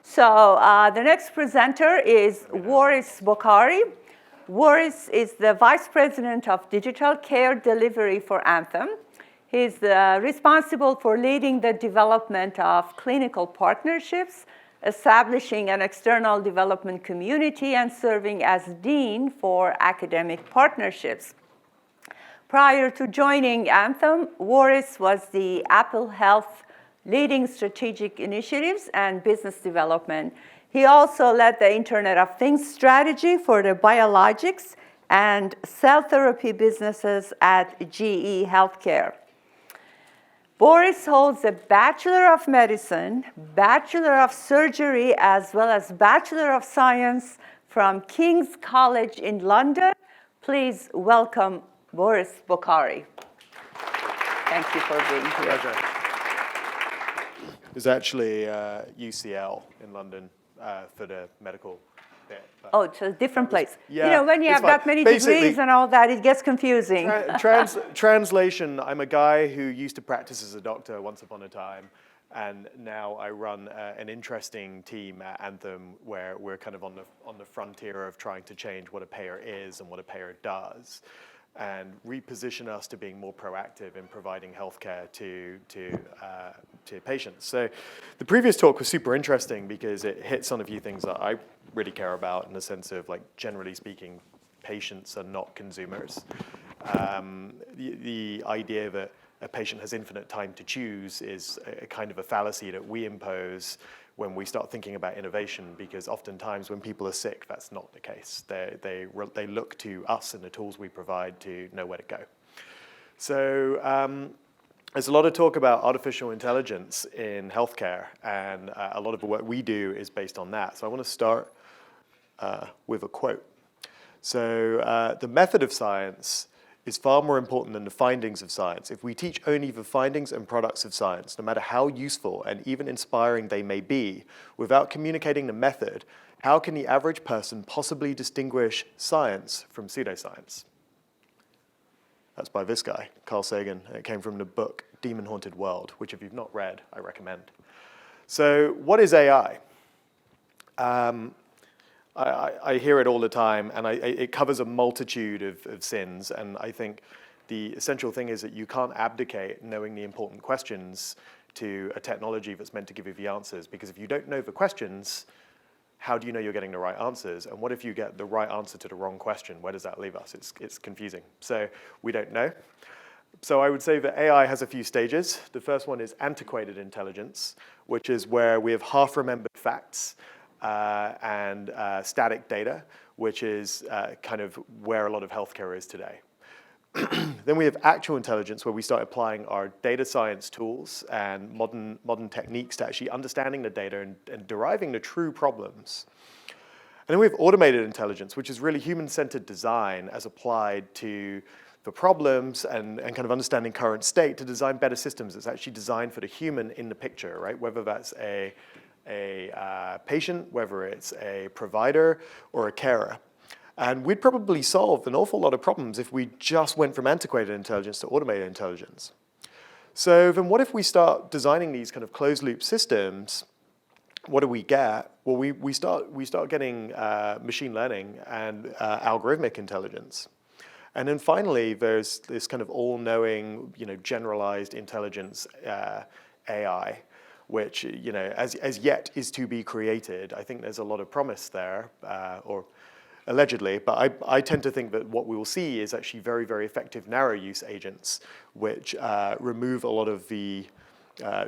So the next presenter is Warris Bokhari. Warris is the Vice President of Digital Care Delivery for Anthem. He's responsible for leading the development of clinical partnerships, establishing an external development community, and serving as Dean for academic partnerships. Prior to joining Anthem, Warris was the Apple Health leading strategic initiatives and business development. He also led the Internet of Things strategy for the biologics and cell therapy businesses at GE Healthcare. Warris holds a Bachelor of Medicine, Bachelor of Surgery, as well as Bachelor of Science from King's College in London. Please welcome Warris Bokhari. Thank you for being here. Pleasure. It was actually UCL in London for the medical bit. Oh, it's a different place. Yeah, you know, when you have that many degrees and all that, it gets confusing. Translation, I'm a guy who used to practice as a doctor once upon a time, and now I run an interesting team at Anthem where we're kind of on the frontier of trying to change what a payer is and what a payer does, and reposition us to being more proactive in providing healthcare to patients. So the previous talk was super interesting because it hits on a few things that I really care about in the sense of, like, generally speaking, patients are not consumers. The idea that a patient has infinite time to choose is a kind of a fallacy that we impose when we start thinking about innovation, because oftentimes when people are sick, that's not the case. They look to us and the tools we provide to know where to go. So there's a lot of talk about artificial intelligence in healthcare, and a lot of the work we do is based on that. So I want to start with a quote. So the method of science is far more important than the findings of science. If we teach only the findings and products of science, no matter how useful and even inspiring they may be, without communicating the method, how can the average person possibly distinguish science from pseudoscience? That's by this guy, Carl Sagan. It came from the book Demon Haunted World, which if you've not read, I recommend. So what is AI? I hear it all the time, and it covers a multitude of sins, and I think the essential thing is that you can't abdicate knowing the important questions to a technology that's meant to give you the answers, because if you don't know the questions, how do you know you're getting the right answers? And what if you get the right answer to the wrong question? Where does that leave us? It's confusing. So we don't know. So I would say that AI has a few stages. The first one is antiquated intelligence, which is where we have half-remembered facts and static data, which is kind of where a lot of healthcare is today. Then we have actual intelligence, where we start applying our data science tools and modern techniques to actually understanding the data and deriving the true problems. And then we have automated intelligence, which is really human-centered design as applied to the problems and kind of understanding current state to design better systems. It's actually designed for the human in the picture, right? Whether that's a patient, whether it's a provider or a carer. And we'd probably solve an awful lot of problems if we just went from antiquated intelligence to automated intelligence. So then what if we start designing these kind of closed loop systems? What do we get? Well, we start getting machine learning and algorithmic intelligence. And then finally, there's this kind of all-knowing, generalized intelligence AI, which, as yet is to be created. I think there's a lot of promise there, or allegedly, but I tend to think that what we will see is actually very, very effective narrow use agents, which remove a lot of the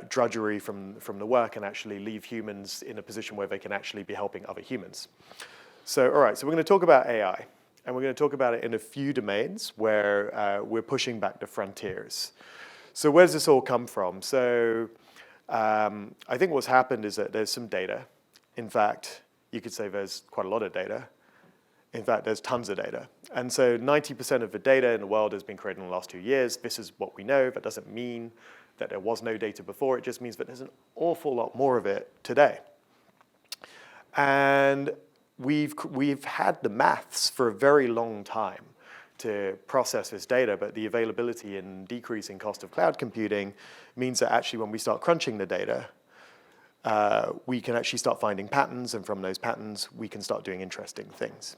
drudgery from the work and actually leave humans in a position where they can actually be helping other humans. So, all right, so we're going to talk about AI, and we're going to talk about it in a few domains where we're pushing back the frontiers. So where does this all come from? So I think what's happened is that there's some data. In fact, you could say there's quite a lot of data. In fact, there's tons of data. And so 90% of the data in the world has been created in the last 2 years. This is what we know. That doesn't mean that there was no data before. It just means that there's an awful lot more of it today. And we've had the maths for a very long time to process this data, but the availability and decreasing cost of cloud computing means that actually when we start crunching the data, we can actually start finding patterns, and from those patterns, we can start doing interesting things.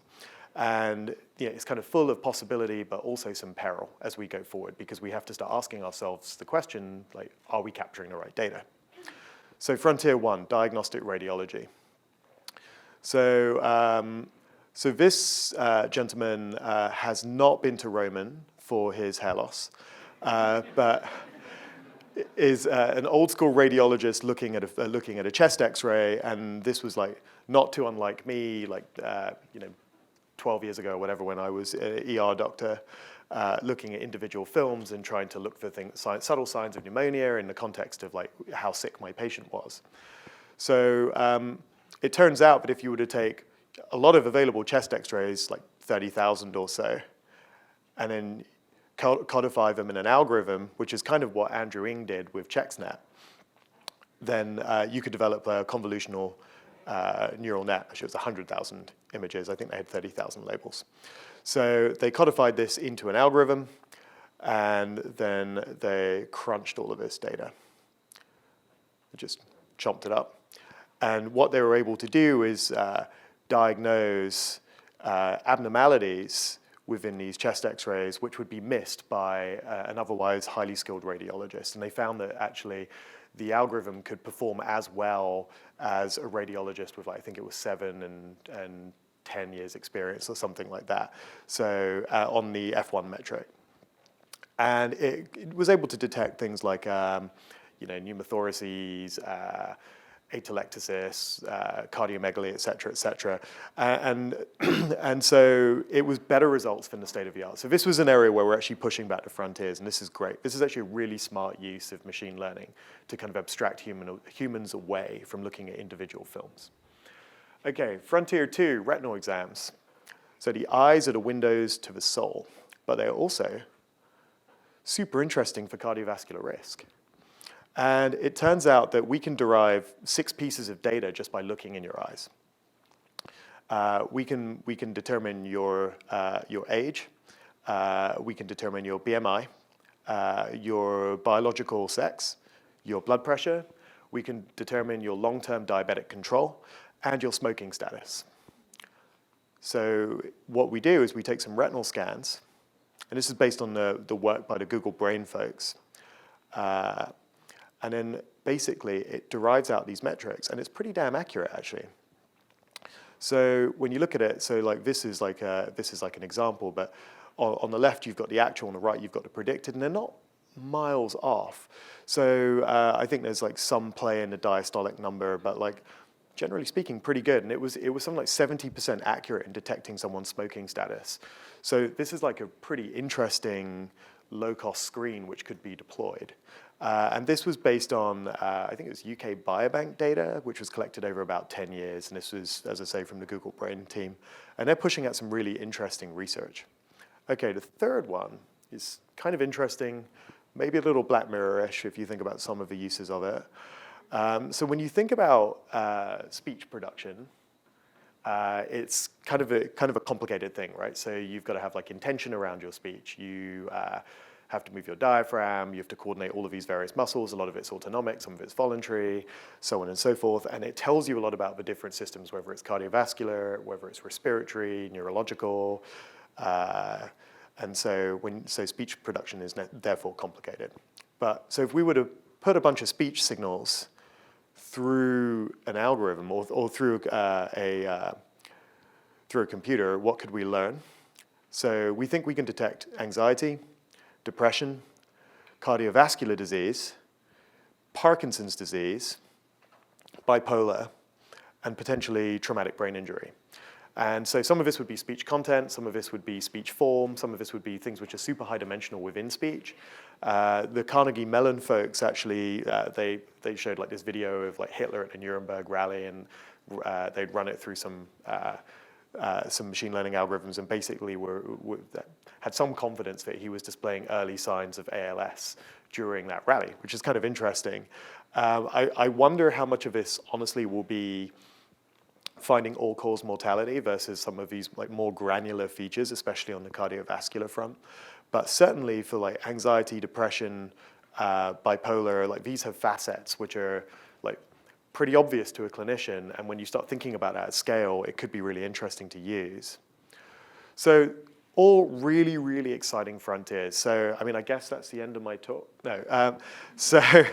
And it's kind of full of possibility, but also some peril as we go forward, because we have to start asking ourselves the question, like, are we capturing the right data? So frontier one, diagnostic radiology. So, this gentleman has not been to Roman for his hair loss, but is an old school radiologist looking at a chest X-ray, and this was like not too unlike me, like 12 years ago or whatever, when I was an ER doctor, looking at individual films and trying to look for subtle signs of pneumonia in the context of like how sick my patient was. So it turns out that if you were to take a lot of available chest X-rays, like 30,000 or so, and then codify them in an algorithm, which is kind of what Andrew Ng did with ChecksNet, then you could develop a convolutional neural net. Actually, it was 100,000 images. I think they had 30,000 labels. So they codified this into an algorithm, and then they crunched all of this data. They just chomped it up. And what they were able to do is diagnose abnormalities within these chest X-rays, which would be missed by an otherwise highly skilled radiologist. And they found that actually the algorithm could perform as well as a radiologist with, like, I think it was 7 and 10 years experience or something like that. So on the F1 metric. And it was able to detect things like pneumothoraces, atelectasis, cardiomegaly, et cetera, and so it was better results than the state of the art. So this was an area where we're actually pushing back the frontiers, and this is great. This is actually a really smart use of machine learning to kind of abstract humans away from looking at individual films. Okay, frontier 2, retinal exams. So the eyes are the windows to the soul, but they're also super interesting for cardiovascular risk. And it turns out that we can derive 6 pieces of data just by looking in your eyes. We can determine your age. We can determine your BMI, your biological sex, your blood pressure. We can determine your long-term diabetic control and your smoking status. So what we do is we take some retinal scans, and this is based on the work by the Google Brain folks. And then basically it derives out these metrics, and it's pretty damn accurate actually. So when you look at it, so like this is like an example, but on the left you've got the actual, on the right you've got the predicted, and they're not miles off. So I think there's like some play in the diastolic number, but like generally speaking, pretty good. And it was something like 70% accurate in detecting someone's smoking status. So this is like a pretty interesting low-cost screen which could be deployed. And this was based on, I think it was UK Biobank data, which was collected over about 10 years. And this was, as I say, from the Google Brain team. And they're pushing out some really interesting research. Okay, the third one is kind of interesting, maybe a little Black Mirror-ish if you think about some of the uses of it. So when you think about speech production, it's kind of a complicated thing, right? So you've got to have like intention around your speech. You have to move your diaphragm. You have to coordinate all of these various muscles. A lot of it's autonomic, some of it's voluntary, so on and so forth. And it tells you a lot about the different systems, whether it's cardiovascular, whether it's respiratory, neurological. And so speech production is therefore complicated. But so if we were to put a bunch of speech signals through an algorithm or through a computer, what could we learn? So we think we can detect anxiety, depression, cardiovascular disease, Parkinson's disease, bipolar, and potentially traumatic brain injury. And so some of this would be speech content, some of this would be speech form, some of this would be things which are super high dimensional within speech. The Carnegie Mellon folks actually, they showed like this video of like Hitler at the Nuremberg rally, and they'd run it through some machine learning algorithms, and basically had some confidence that he was displaying early signs of ALS during that rally, which is kind of interesting. I wonder how much of this honestly will be finding all-cause mortality versus some of these like more granular features, especially on the cardiovascular front. But certainly for like anxiety, depression, bipolar, like these have facets which are like pretty obvious to a clinician, and when you start thinking about that at scale, it could be really interesting to use. So all really, really exciting frontiers. So, I mean, I guess that's the end of my talk. No. So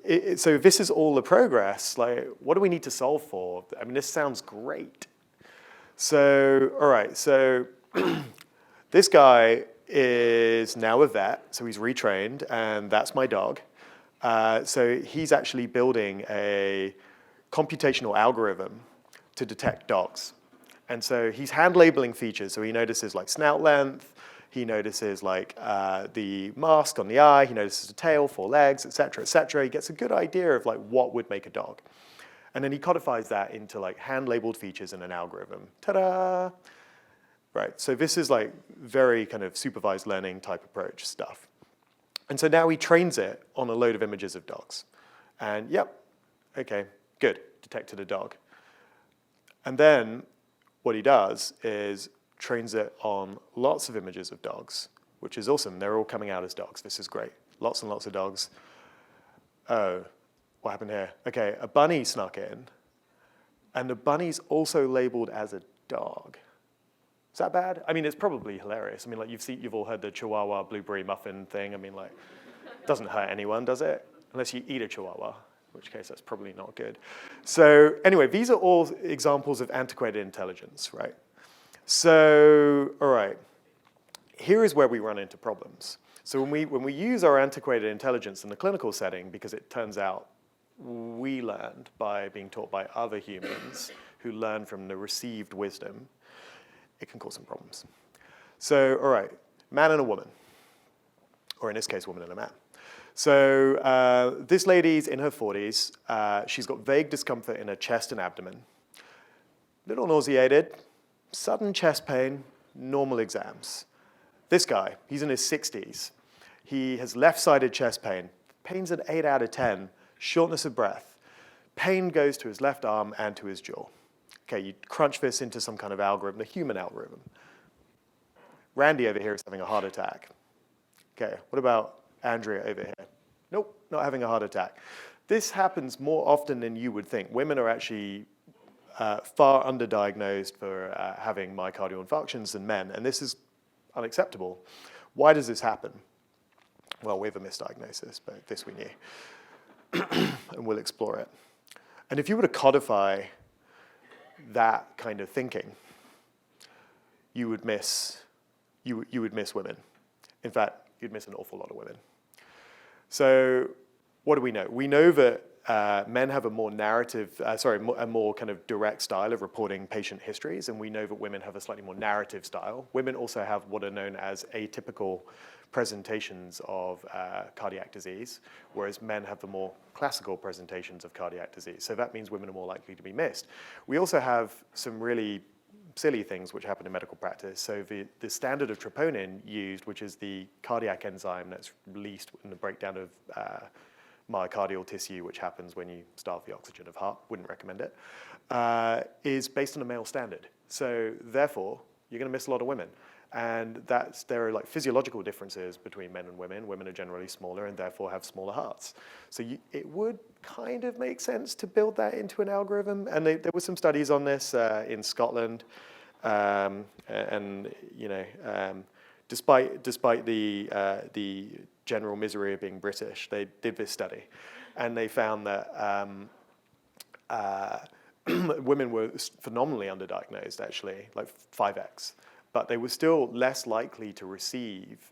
this is all the progress. Like, what do we need to solve for? I mean, this sounds great. So, all right, so this guy is now a vet, so he's retrained, and that's my dog. So he's actually building a computational algorithm to detect dogs. And so he's hand labeling features. So he notices like snout length, he notices like the mask on the eye, he notices the tail, 4 legs, et cetera, et cetera. He gets a good idea of like what would make a dog. And then he codifies that into like hand labeled features in an algorithm. Ta-da! Right, so this is like very kind of supervised learning type approach stuff. And so now he trains it on a load of images of dogs. And yep, okay, good, detected a dog. And then what he does is trains it on lots of images of dogs, which is awesome. They're all coming out as dogs. This is great. Lots and lots of dogs. Oh, what happened here? Okay, a bunny snuck in, and the bunny's also labeled as a dog. Is that bad? I mean, it's probably hilarious. I mean, like you've all heard the Chihuahua blueberry muffin thing. I mean, like, it doesn't hurt anyone, does it? Unless you eat a Chihuahua, in which case that's probably not good. So anyway, these are all examples of antiquated intelligence, right? So, all right, here is where we run into problems. So when we use our antiquated intelligence in the clinical setting, because it turns out we learned by being taught by other humans who learn from the received wisdom, it can cause some problems. So, all right, man and a woman, or in this case, woman and a man. So this lady's in her 40s. She's got vague discomfort in her chest and abdomen, little nauseated, sudden chest pain, normal exams. This guy, he's in his 60s. He has left-sided chest pain. Pain's an 8 out of 10, shortness of breath. Pain goes to his left arm and to his jaw. Okay, you crunch this into some kind of algorithm, a human algorithm. Randy over here is having a heart attack. Okay, what about Andrea over here? Nope, not having a heart attack. This happens more often than you would think. Women are actually far underdiagnosed for having myocardial infarctions than men, and this is unacceptable. Why does this happen? Well, we have a misdiagnosis, but this we knew, and we'll explore it. And if you were to codify that kind of thinking, you would miss women. In fact, you'd miss an awful lot of women. So what do we know? We know that men have a more a more kind of direct style of reporting patient histories, and we know that women have a slightly more narrative style. Women also have what are known as atypical presentations of cardiac disease, whereas men have the more classical presentations of cardiac disease. So that means women are more likely to be missed. We also have some really silly things which happen in medical practice. So the standard of troponin used, which is the cardiac enzyme that's released in the breakdown of myocardial tissue, which happens when you starve the oxygen of heart, wouldn't recommend it, is based on a male standard. So therefore, you're going to miss a lot of women. And there are like physiological differences between men and women. Women are generally smaller and therefore have smaller hearts. So it would kind of make sense to build that into an algorithm. And there were some studies on this in Scotland. Despite the general misery of being British, they did this study. And they found that women were phenomenally underdiagnosed, actually, like 5x. But they were still less likely to receive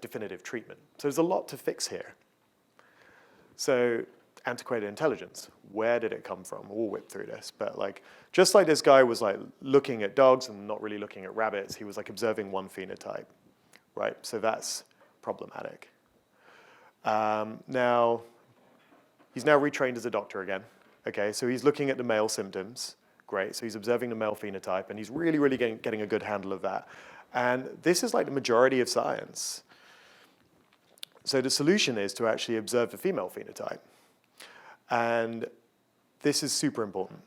definitive treatment. So there's a lot to fix here. So antiquated intelligence, where did it come from? We'll whip through this, but like, just like this guy was like looking at dogs and not really looking at rabbits, he was like observing one phenotype, right? So that's problematic. Now, he's now retrained as a doctor again. Okay, so he's looking at the male symptoms. Great, so he's observing the male phenotype, and he's really, really getting a good handle of that. And this is like the majority of science. So the solution is to actually observe the female phenotype. And this is super important.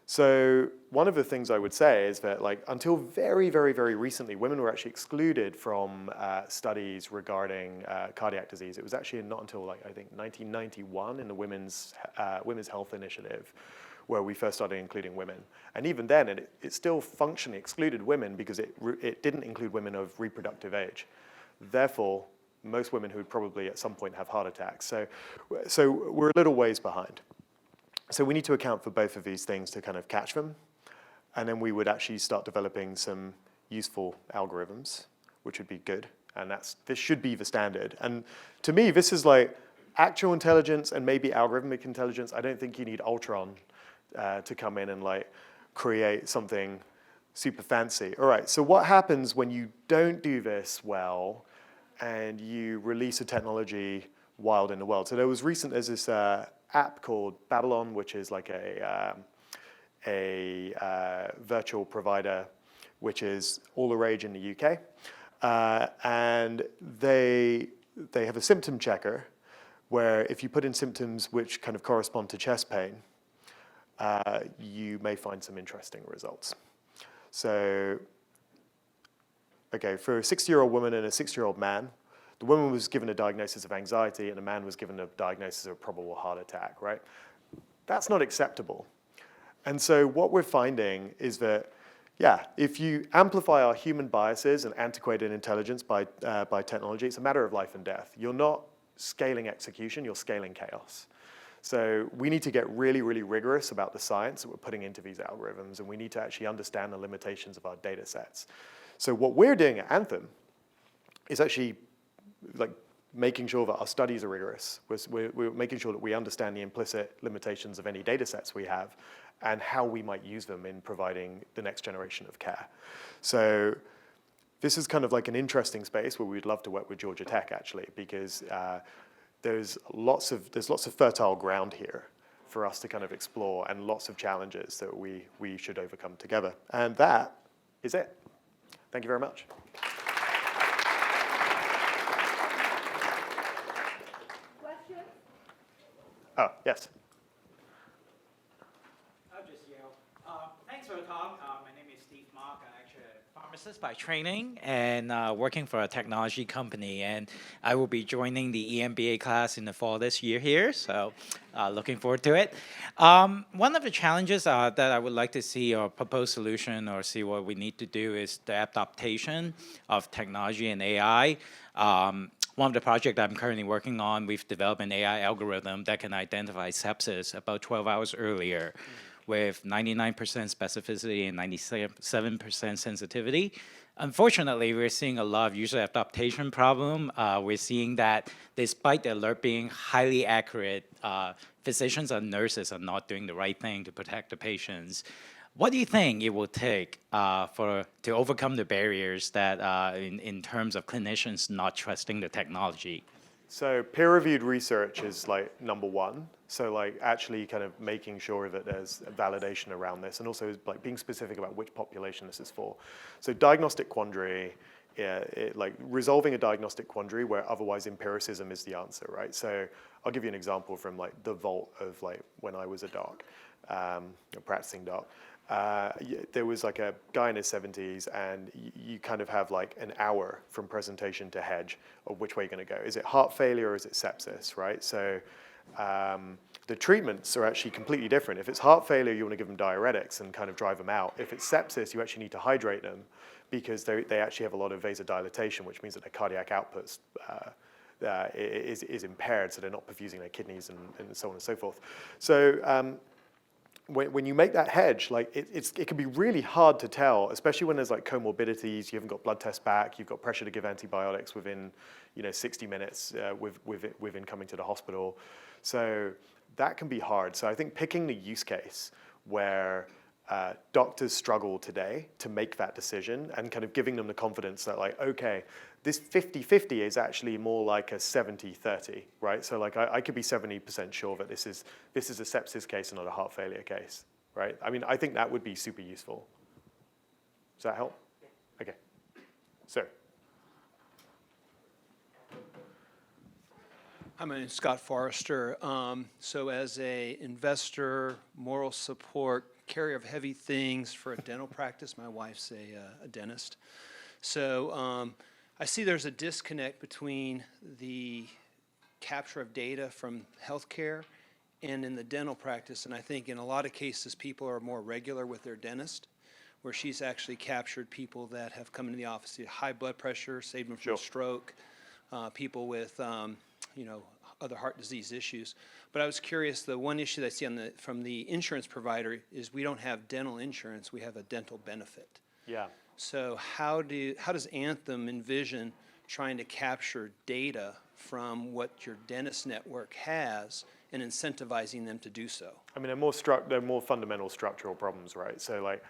So one of the things I would say is that like until very, very, very recently, women were actually excluded from studies regarding cardiac disease. It was actually not until like I think 1991 in the Women's Health Initiative where we first started including women. And even then, it still functionally excluded women because it didn't include women of reproductive age. Therefore, most women who would probably at some point have heart attacks. So we're a little ways behind. So we need to account for both of these things to kind of catch them. And then we would actually start developing some useful algorithms, which would be good. And this should be the standard. And to me, this is like actual intelligence and maybe algorithmic intelligence. I don't think you need Ultron to come in and like create something super fancy. All right, so what happens when you don't do this well and you release a technology wild in the world? So there's this app called Babylon, which is like a virtual provider, which is all the rage in the UK. And they have a symptom checker where if you put in symptoms which kind of correspond to chest pain, you may find some interesting results. So, okay, for a 60-year-old woman and a 60-year-old man, the woman was given a diagnosis of anxiety and the man was given a diagnosis of a probable heart attack, right? That's not acceptable. And so what we're finding is that, yeah, if you amplify our human biases and antiquated intelligence by technology, it's a matter of life and death. You're not scaling execution, you're scaling chaos. So we need to get really, really rigorous about the science that we're putting into these algorithms, and we need to actually understand the limitations of our data sets. So what we're doing at Anthem is actually like making sure that our studies are rigorous. We're making sure that we understand the implicit limitations of any data sets we have and how we might use them in providing the next generation of care. So this is kind of like an interesting space where we'd love to work with Georgia Tech actually, because there's lots of fertile ground here for us to kind of explore and lots of challenges that we should overcome together. And that is it. Thank you very much. Oh, yes. I'll just yell. Thanks for the talk. My name is Steve Mark. I'm actually a pharmacist by training and working for a technology company. And I will be joining the EMBA class in the fall this year here. So looking forward to it. One of the challenges that I would like to see or propose solution or see what we need to do is the adaptation of technology and AI. One of the projects I'm currently working on, we've developed an AI algorithm that can identify sepsis about 12 hours earlier with 99% specificity and 97% sensitivity. Unfortunately, we're seeing a lot of user adaptation problem. We're seeing that despite the alert being highly accurate, physicians and nurses are not doing the right thing to protect the patients. What do you think it will take to overcome the barriers that in terms of clinicians not trusting the technology? So peer-reviewed research is like number one. So like actually kind of making sure that there's validation around this and also like being specific about which population this is for. So diagnostic quandary, like resolving a diagnostic quandary where otherwise empiricism is the answer, right? So I'll give you an example from like the vault of like when I was a doc, a practicing doc. There was like a guy in his 70s and you kind of have like an hour from presentation to hedge of which way you're going to go. Is it heart failure or is it sepsis, right? So the treatments are actually completely different. If it's heart failure, you want to give them diuretics and kind of drive them out. If it's sepsis, you actually need to hydrate them because they actually have a lot of vasodilatation, which means that their cardiac outputs is impaired, so they're not perfusing their kidneys and so on and so forth. So when you make that hedge, like it can be really hard to tell, especially when there's like comorbidities. You haven't got blood tests back. You've got pressure to give antibiotics within 60 minutes within coming to the hospital. So that can be hard. So I think picking the use case where doctors struggle today to make that decision and kind of giving them the confidence that like, okay, this 50-50 is actually more like a 70-30, right? So like I could be 70% sure that this is a sepsis case and not a heart failure case, right? I mean, I think that would be super useful. Does that help? Okay. Sir. Hi, my name is Scott Forrester. So as a investor, moral support carrier of heavy things for a dental practice. My wife's a dentist. So I see there's a disconnect between the capture of data from healthcare and in the dental practice. And I think in a lot of cases, people are more regular with their dentist, where she's actually captured people that have come into the office with high blood pressure, saved them from stroke, people with, other heart disease issues. But I was curious, the one issue that I see from the insurance provider is we don't have dental insurance, we have a dental benefit. Yeah. So how does Anthem envision trying to capture data from what your dentist network has and incentivizing them to do so? I mean, they're more fundamental structural problems, right? So like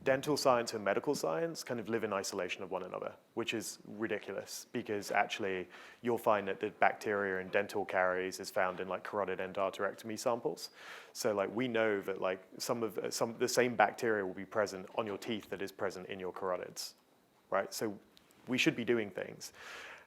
dental science and medical science kind of live in isolation of one another, which is ridiculous because actually you'll find that the bacteria in dental caries is found in like carotid endarterectomy samples. So like we know that like some of the same bacteria will be present on your teeth that is present in your carotids, right? So we should be doing things.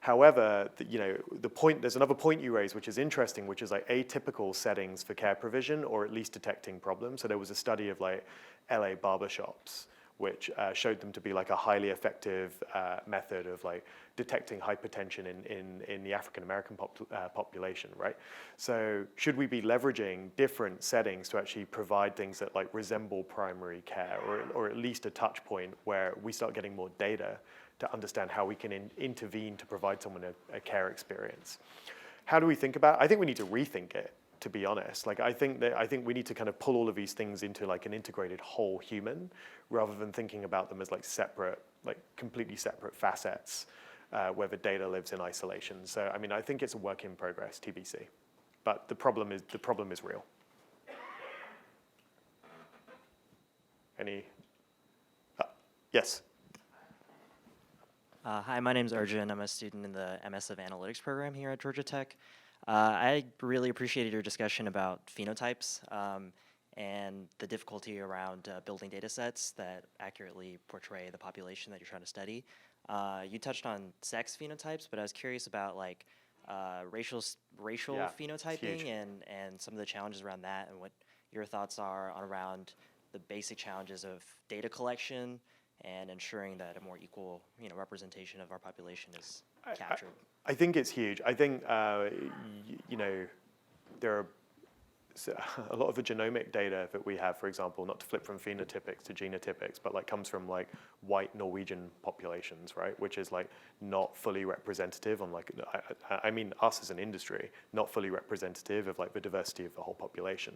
However, there's another point you raised, which is interesting, which is like atypical settings for care provision, or at least detecting problems. So there was a study of like LA barbershops, which showed them to be like a highly effective method of like detecting hypertension in the African American population, right? So should we be leveraging different settings to actually provide things that like resemble primary care, or at least a touch point where we start getting more data to understand how we can intervene to provide someone a care experience? How do we think about it? I think we need to rethink it, to be honest. Like I think we need to kind of pull all of these things into like an integrated whole human, rather than thinking about them as like separate, like completely separate facets where the data lives in isolation. So I mean, I think it's a work in progress, TBC, but the problem is real. Yes. Hi, my name's Arjun. I'm a student in the MS of Analytics program here at Georgia Tech. I really appreciated your discussion about phenotypes and the difficulty around building data sets that accurately portray the population that you're trying to study. You touched on sex phenotypes, but I was curious about like racial phenotyping and some of the challenges around that, and what your thoughts are around the basic challenges of data collection and ensuring that a more equal, representation of our population is captured. I think it's huge. I think, there are a lot of the genomic data that we have, for example, not to flip from phenotypics to genotypics, but like comes from like white Norwegian populations, right? Which is like not fully representative on like, I mean us as an industry, not fully representative of like the diversity of the whole population.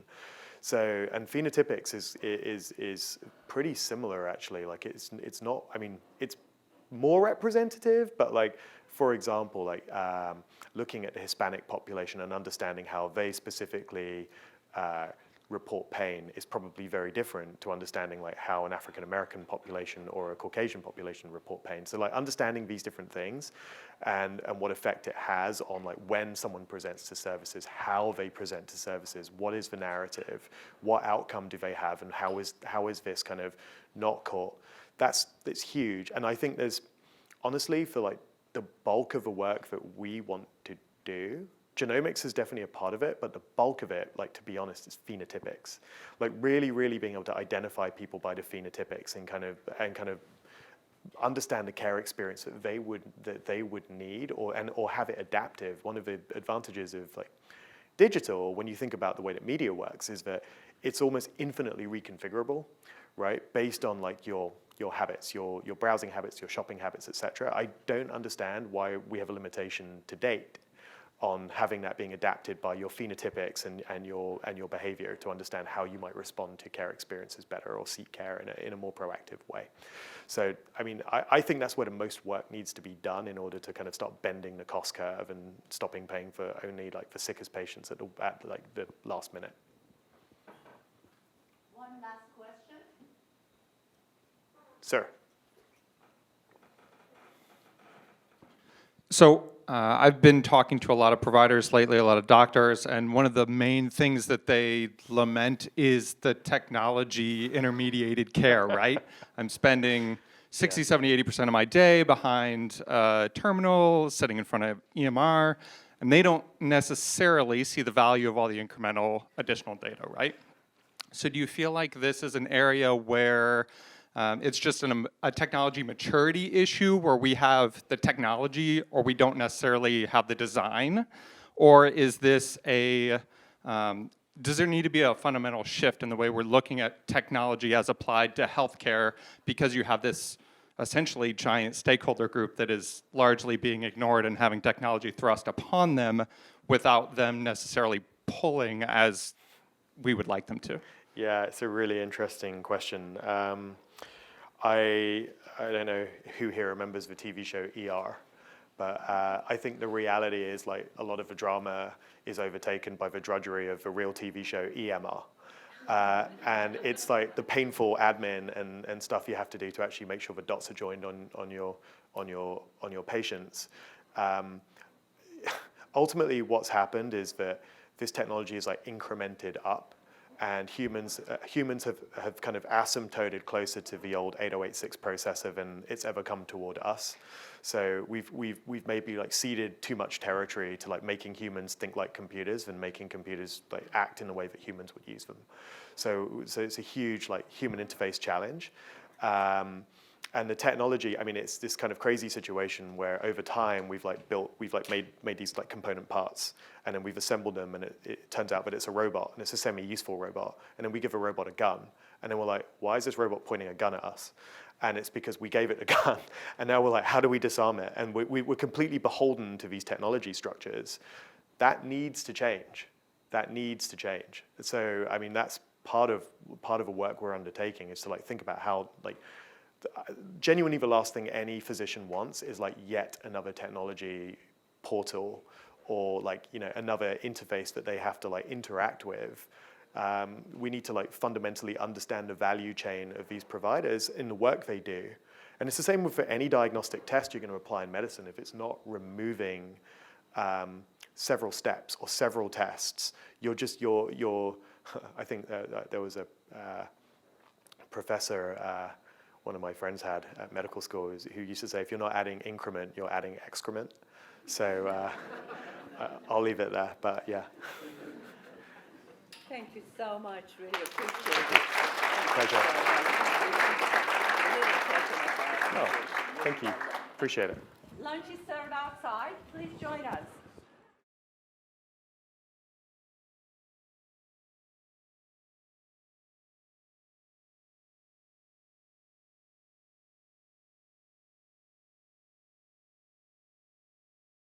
So, and phenotypics is pretty similar actually. Like it's not, I mean, it's more representative, but like, for example, like looking at the Hispanic population and understanding how they specifically report pain is probably very different to understanding like how an African American population or a Caucasian population report pain. So like understanding these different things and what effect it has on like when someone presents to services, how they present to services, what is the narrative, what outcome do they have, and how is this kind of not caught? It's huge. And I think there's honestly, for like the bulk of the work that we want to do, genomics is definitely a part of it, but the bulk of it, like to be honest, is phenotypics. Like really, really being able to identify people by the phenotypics and kind of understand the care experience that they would need or have it adaptive. One of the advantages of like digital, when you think about the way that media works, is that it's almost infinitely reconfigurable, right? Based on like your habits, your browsing habits, your shopping habits, etc. I don't understand why we have a limitation to date on having that being adapted by your phenotypics and your behavior to understand how you might respond to care experiences better or seek care in a more proactive way. So, I mean, I think that's where the most work needs to be done in order to kind of start bending the cost curve and stopping paying for only like the sickest patients at like the last minute. One last question. Sir. So I've been talking to a lot of providers lately, a lot of doctors, and one of the main things that they lament is the technology intermediated care, right? I'm spending 60, 70, 80% of my day behind a terminal, sitting in front of EMR, and they don't necessarily see the value of all the incremental additional data, right? So do you feel like this is an area where it's just a technology maturity issue where we have the technology or we don't necessarily have the design? Or is this does there need to be a fundamental shift in the way we're looking at technology as applied to healthcare because you have this essentially giant stakeholder group that is largely being ignored and having technology thrust upon them without them necessarily pulling as we would like them to? Yeah, it's a really interesting question. I don't know who here remembers the TV show ER, but I think the reality is like a lot of the drama is overtaken by the drudgery of the real TV show EMR. And it's like the painful admin and stuff you have to do to actually make sure the dots are joined on your patients. Ultimately, what's happened is that this technology is like incremented up, and humans have kind of asymptoted closer to the old 8086 processor than it's ever come toward us. So we've maybe like ceded too much territory to like making humans think like computers and making computers like act in the way that humans would use them. So it's a huge like human interface challenge. And the technology, I mean, it's this kind of crazy situation where over time we've made these like component parts, and then we've assembled them, and it turns out that it's a robot, and it's a semi-useful robot. And then we give a robot a gun, and then we're like, why is this robot pointing a gun at us? And it's because we gave it a gun, and now we're like, how do we disarm it? And we're completely beholden to these technology structures. That needs to change. That needs to change. So I mean, that's part of the work we're undertaking, is to like think about how like. Genuinely, the last thing any physician wants is like yet another technology portal or like, you know, another interface that they have to like interact with. We need to like fundamentally understand the value chain of these providers in the work they do. And it's the same for any diagnostic test you're going to apply in medicine. If it's not removing several steps or several tests, you're I think there was a professor one of my friends had at medical school who used to say, if you're not adding increment, you're adding excrement. So I'll leave it there, but yeah. Thank you so much. Really appreciate it. Pleasure. Really a pleasure. Oh, thank you. Appreciate it. Lunch is served outside. Please join us.